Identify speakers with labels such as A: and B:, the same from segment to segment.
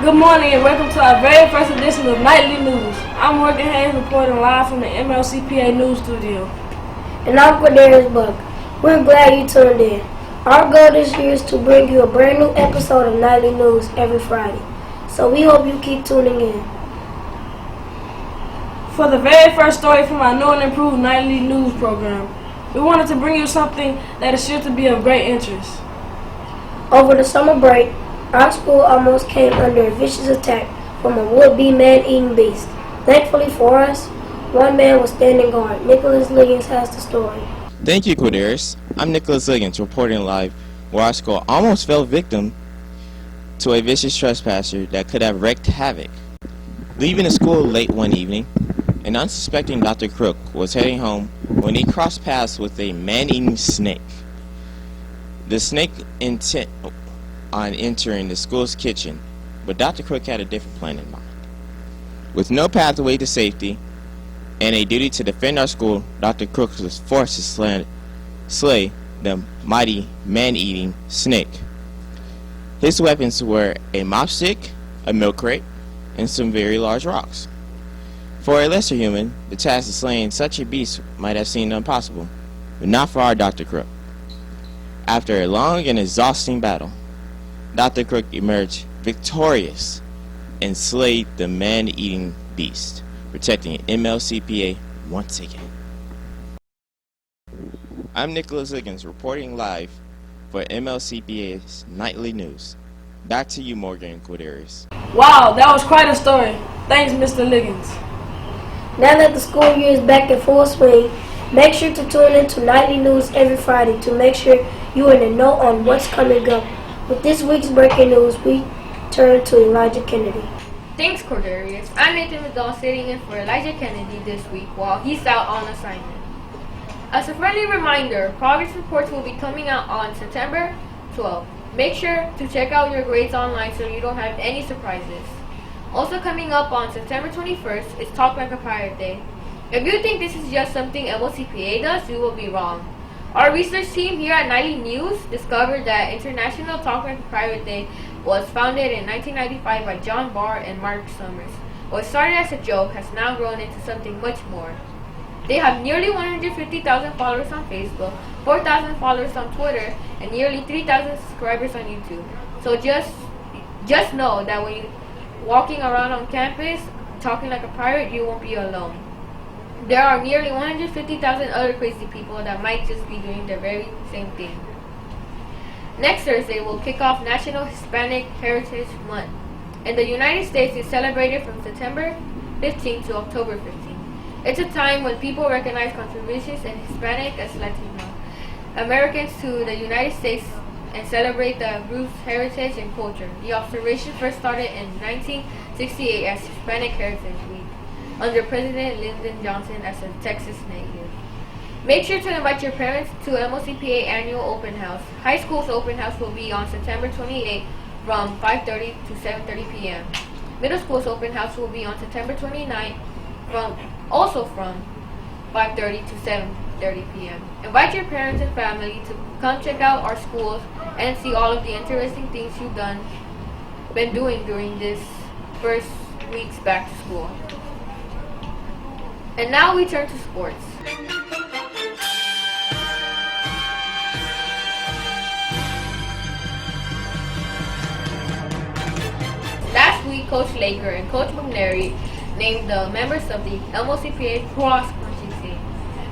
A: Good morning and welcome to our very first edition of Nightly News. I'm Morgan Hayes reporting live from the MLCPA News Studio.
B: And I'm Quadarius Buck. We're glad you tuned in. Our goal this year is to bring you a brand new episode of Nightly News every Friday. So we hope you keep tuning in.
A: For the very first story from our new and improved Nightly News program, we wanted to bring you something that is sure to be of great interest.
B: Over the summer break, our school almost came under a vicious attack from a would-be man-eating beast. Thankfully for us, one man was standing guard. Nicholas Liggins has the story.
C: Thank you, Quadarius. I'm Nicholas Liggins reporting live where our school almost fell victim to a vicious trespasser that could have wreaked havoc. Leaving the school late one evening, an unsuspecting Dr. Crook was heading home when he crossed paths with a man-eating snake. The snake intent on entering the school's kitchen, but Dr. Crook had a different plan in mind. With no pathway to safety and a duty to defend our school, Dr. Crook was forced to slay the mighty man-eating snake. His weapons were a mop stick, a milk crate, and some very large rocks. For a lesser human, the task of slaying such a beast might have seemed impossible, but not for our Dr. Crook. After a long and exhausting battle, Dr. Crook emerged victorious and slayed the man-eating beast, protecting MLCPA once again. I'm Nicholas Liggins reporting live for MLCPA's Nightly News. Back to you, Morgan and Quadarius.
A: Wow, that was quite a story. Thanks, Mr. Liggins.
B: Now that the school year is back in full swing, make sure to tune in to Nightly News every Friday to make sure you're in the know on what's coming up. With this week's breaking news, we turn to Elijah Kennedy.
D: Thanks, Cordarius. I'm Nathan Vidal sitting in for Elijah Kennedy this week while he's out on assignment. As a friendly reminder, progress reports will be coming out on September 12th. Make sure to check out your grades online so you don't have any surprises. Also coming up on September 21st is Talk Like a Pirate Day. If you think this is just something MLCPA does, you will be wrong. Our research team here at Nightly News discovered that International Talk Like a Pirate Day was founded in 1995 by John Barr and Mark Summers. What started as a joke has now grown into something much more. They have nearly 150,000 followers on Facebook, 4,000 followers on Twitter, and nearly 3,000 subscribers on YouTube. So just know that when you're walking around on campus talking like a pirate, you won't be alone. There are nearly 150,000 other crazy people that might just be doing the very same thing. Next Thursday will kick off National Hispanic Heritage Month. In the United States, it's celebrated from September 15 to October 15. It's a time when people recognize contributions in Hispanic as Latino Americans to the United States and celebrate the group's heritage and culture. The observation first started in 1968 as Hispanic Heritage Week under President Lyndon Johnson as a Texas native. Make sure to invite your parents to MLCPA annual open house. High school's open house will be on September 28th from 5:30 to 7:30 p.m. Middle school's open house will be on September 29th from 5:30 to 7:30 p.m. Invite your parents and family to come check out our schools and see all of the interesting things you've been doing during this first weeks back to school. And now we turn to sports. Last week, Coach Laker and Coach McNary named the members of the MLCPA cross country team.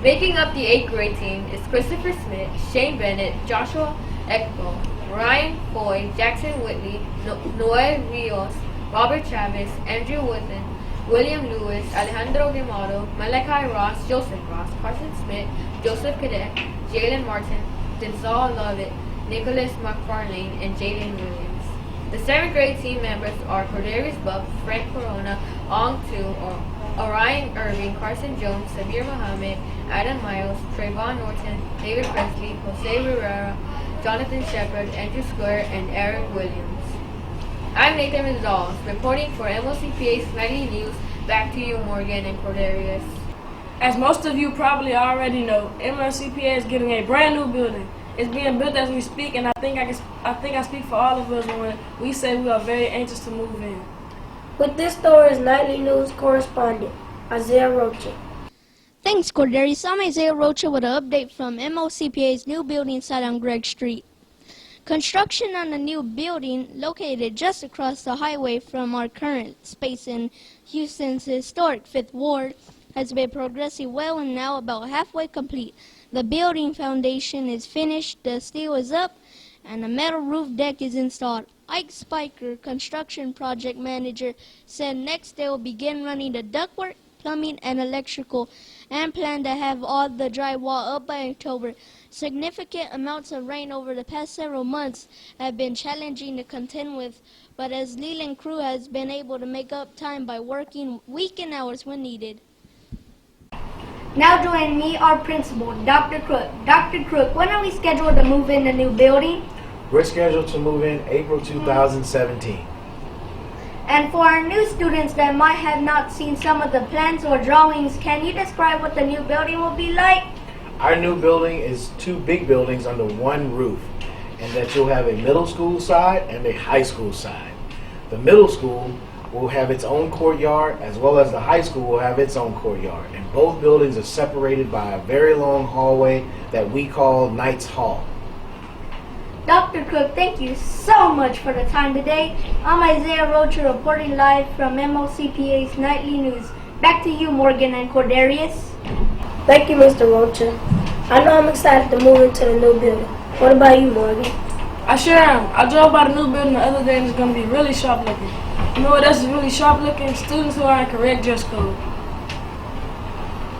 D: Making up the 8th grade team is Christopher Smith, Shane Bennett, Joshua Ekbo, Ryan Foy, Jackson Whitley, Noel Rios, Robert Chavez, Andrew Woodson, William Lewis, Alejandro Guimado, Malachi Ross, Joseph Ross, Carson Smith, Joseph Cadet, Jalen Martin, Denzel Lovett, Nicholas McFarlane, and Jalen Williams. The 7th grade team members are Cordarius Buck, Frank Corona, Ong Tu, Orion Irving, Carson Jones, Sabir Mohammed, Adam Miles, Trayvon Norton, David Presley, Jose Rivera, Jonathan Shepard, Andrew Square, and Eric Williams. I'm Nathan Rizal, reporting for MLCPA's Nightly News. Back to you, Morgan and Cordarius.
A: As most of you probably already know, MLCPA is getting a brand new building. is being built as we speak, and I think I speak for all of us when we say we are very anxious to move in.
B: With this story is Nightly News correspondent Isaiah Rocha.
E: Thanks, Cordarius. I'm Isaiah Rocha with an update from MLCPA's new building site on Gregg Street. Construction on a new building located just across the highway from our current space in Houston's historic 5th Ward has been progressing well and now about halfway complete. The building foundation is finished, the steel is up, and a metal roof deck is installed. Ike Spiker, construction project manager, said next they will begin running the ductwork, plumbing, and electrical, and plan to have all the drywall up by October. Significant amounts of rain over the past several months have been challenging to contend with, but as Leland crew has been able to make up time by working weekend hours when needed.
F: Now join me, our principal, Dr. Crook. Dr. Crook, when are we scheduled to move in the new building?
G: We're scheduled to move in April 2017.
F: And for our new students that might have not seen some of the plans or drawings, can you describe what the new building will be like?
G: Our new building is 2 big buildings under one roof, and that you'll have a middle school side and a high school side. The middle school will have its own courtyard, as well as the high school will have its own courtyard. And both buildings are separated by a very long hallway that we call Knight's Hall.
F: Dr. Cook, thank you so much for the time today. I'm Isaiah Rocha reporting live from MLCPA's Nightly News. Back to you, Morgan and Cordarius.
B: Thank you, Mr. Rocha. I know I'm excited to move into the new building. What about you, Morgan?
A: I sure am. I drove by the new building the other day and it's going to be really sharp looking. You know what else is really sharp looking? Students who are in correct dress code.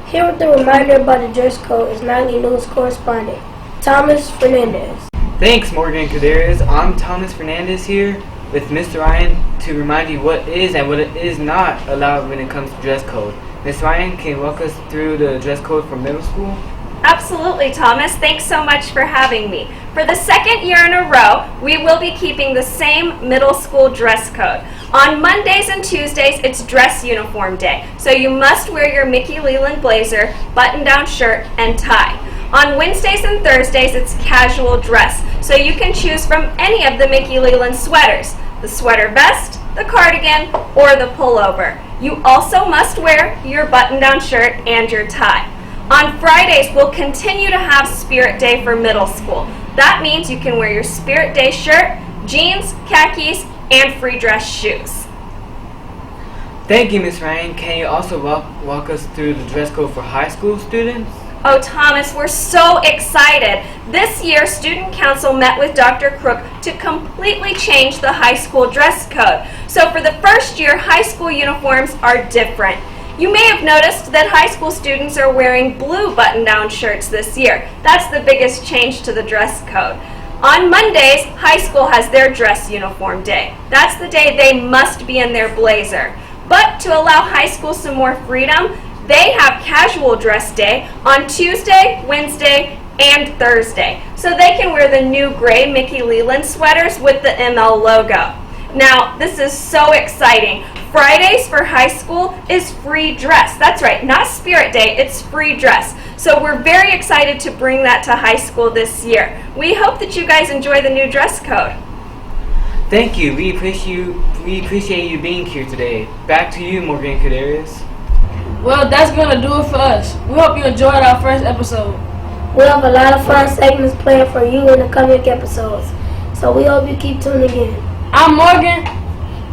B: Here with the reminder about the dress code is Nightly News correspondent Thomas Fernandez.
H: Thanks, Morgan and Kadarius. I'm Thomas Fernandez here with Mr. Ryan to remind you what is and what is not allowed when it comes to dress code. Ms. Ryan, can you walk us through the dress code for middle school?
I: Absolutely, Thomas. Thanks so much for having me. For the second year in a row, we will be keeping the same middle school dress code. On Mondays and Tuesdays, it's dress uniform day, so you must wear your Mickey Leland blazer, button-down shirt, and tie. On Wednesdays and Thursdays, it's casual dress, so you can choose from any of the Mickey Leland sweaters, the sweater vest, the cardigan, or the pullover. You also must wear your button-down shirt and your tie. On Fridays, we'll continue to have Spirit Day for middle school. That means you can wear your Spirit Day shirt, jeans, khakis, and free dress shoes.
H: Thank you, Ms. Ryan. Can you also walk us through the dress code for high school students?
I: Oh, Thomas, we're so excited. This year, Student Council met with Dr. Crook to completely change the high school dress code. So for the first year, high school uniforms are different. You may have noticed that high school students are wearing blue button-down shirts this year. That's the biggest change to the dress code. On Mondays, high school has their dress uniform day. That's the day they must be in their blazer. But to allow high school some more freedom, they have casual dress day on Tuesday, Wednesday, and Thursday. So they can wear the new gray Mickey Leland sweaters with the ML logo. Now, this is so exciting. Fridays for high school is free dress. That's right, not Spirit Day, it's free dress. So we're very excited to bring that to high school this year. We hope that you guys enjoy the new dress code.
H: Thank you. We appreciate you being here today. Back to you, Morgan and Kadarius.
A: Well, that's going to do it for us. We hope you enjoyed our first episode.
B: We'll have a lot of fun segments planned for you in the coming episodes, so we hope you keep tuning in.
A: I'm Morgan.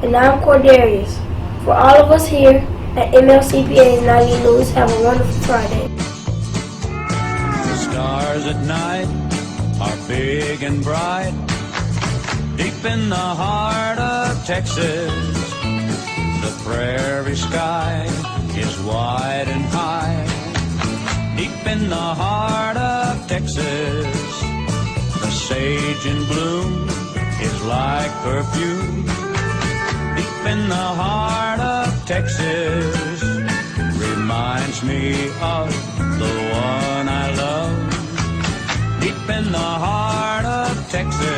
B: And I'm Cordarius. For all of us here at MLCPA's Nightly News, have a wonderful Friday.
J: The stars at night are big and bright, deep in the heart of Texas. The prairie sky is wide and high, deep in the heart of Texas. The sage in bloom is like perfume, deep in the heart of Texas. Reminds me of the one I love, deep in the heart of Texas.